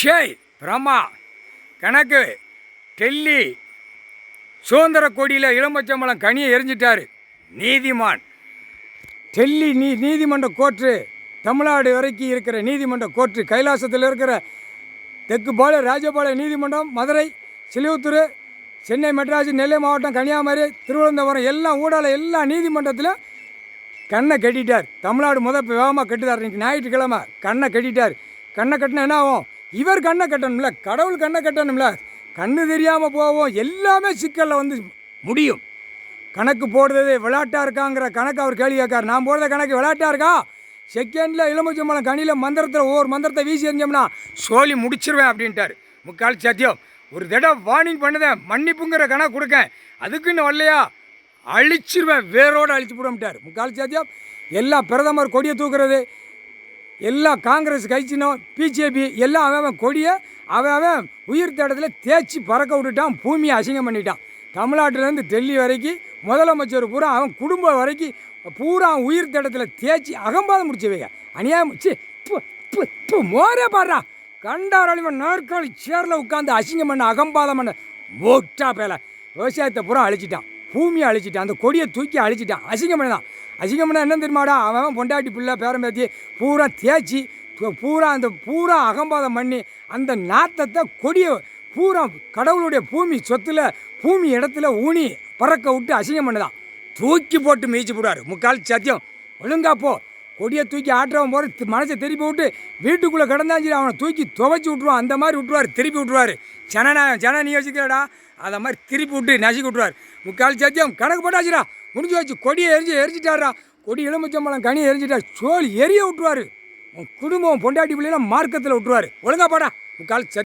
ஷேய் பிரமா கணக்கு டெல்லி சுதந்திர கொடியில் இளம்பச்சம்பழம் கனியை எரிஞ்சிட்டார் நீதிமான். டெல்லி நீதிமன்ற கோர்ட்டு, தமிழ்நாடு வரைக்கும் இருக்கிற நீதிமன்ற கோர்ட்டு, கைலாசத்தில் இருக்கிற தெற்குபாளையம் ராஜபாளையம் நீதிமன்றம், மதுரை, சிலுவத்தூர், சென்னை, மெட்ராஸ், நெல்லை மாவட்டம், கன்னியாகுமரி, திருவனந்தபுரம் எல்லாம் ஊடால எல்லா நீதிமன்றத்திலும் கண்ணை கட்டிட்டார். தமிழ்நாடு வேகமாக கட்டுதார். இன்றைக்கி ஞாயிற்றுக்கிழமை கண்ணை கட்டிட்டார். கண்ணை கட்டினா என்ன ஆகும்? இவர் கண்ணை கட்டணும்ல, கடவுள் கண்ணை கட்டணும்ல. கண்ணு தெரியாமல் போவோம், எல்லாமே சிக்கலில் வந்து முடியும். கணக்கு போடுறது விளையாட்டாக இருக்காங்கிற கணக்கு அவர் கேள்வி கேட்கார். நான் போடுற கணக்கு விளையாட்டாக இருக்கா? செகண்டில் எலுமிச்சம்பழம் கனியில் மந்திரத்தில் ஒவ்வொரு மந்திரத்தை வீசி எறிஞ்சோம்னா சோழி முடிச்சிருவேன் அப்படின்ட்டார். முக்கால் சத்தியம். ஒரு தடவை வார்னிங் பண்ணுதேன், மன்னிப்புங்கிற கணக்கு கொடுக்கேன், அதுக்குன்னு வரலையா அழிச்சிருவேன், வேரோடு அழிச்சு போடும்ட்டார். முக்கால் சத்தியம். எல்லா பிரதமர் கொடியை தூக்குறது, எல்லா காங்கிரஸ் கட்சினும் பிஜேபி எல்லாம் அவன் கொடியை அவன் உயிர் தேடத்தில் தேய்ச்சி பறக்க விட்டுட்டான், பூமியை அசிங்கம் பண்ணிட்டான். தமிழ்நாட்டிலேருந்து டெல்லி வரைக்கும் முதலமைச்சர் பூரா அவன் குடும்பம் வரைக்கும் பூரா உயிர் தேடத்தில் தேய்ச்சி அகம்பாதம் முடிச்சவைங்க. அநியாயம் மோரே பாடுறா கண்டாராளிவன் நாற்காலி சேரில் உட்காந்து அசிங்கம் பண்ண அகம்பாதம் பண்ண மோட்டா பேல விவசாயத்தை பூரா அழிச்சிட்டான், பூமியை அழிச்சிட்டான், அந்த கொடியை தூக்கி அழிச்சிட்டான். அசிங்கம் பண்ண தான். அசிங்கம் பண்ண என்ன தெரியுமாடா? அவன் பொண்டாட்டி பிள்ளை பேரம்பேத்தி பூரா தேய்ச்சி பூரா அகம்பாதம் பண்ணி அந்த நாத்தத்தை கொடியை பூரா கடவுளுடைய பூமி சொத்தில் பூமி இடத்துல ஊனி பறக்க விட்டு அசிங்கம் பண்ணதான். தூக்கி போட்டு மீச்சு போடுவார். முக்கால் சத்தியம். ஒழுங்கா போ. கொடியை தூக்கி ஆட்டுறவன் போகிற மனசை திருப்பி விட்டு வீட்டுக்குள்ளே கிடந்தாச்சு அவனை தூக்கி துவைச்சி விட்ருவான். அந்த மாதிரி விட்ருவார், திருப்பி விட்ருவார். ஜன நீ யோசிக்கிறடா, அதை மாதிரி திருப்பி விட்டு நசுக்கி விட்ருவார். முக்கால் சத்தியம். கணக்கு போட்டாச்சுடா, முடிஞ்சு வச்சு கொடியை எரிஞ்சிட்டாரா. கொடி எலுமிச்சம்பழம் கனியை எரிஞ்சிட்டார். சோழி எரிய விட்ருவார். உன் குடும்பம் பொண்டாட்டி பிள்ளைலாம் மார்க்கத்தில் விட்ருவார். ஒழுங்கா போடா. முக்கால் சத்தியம்.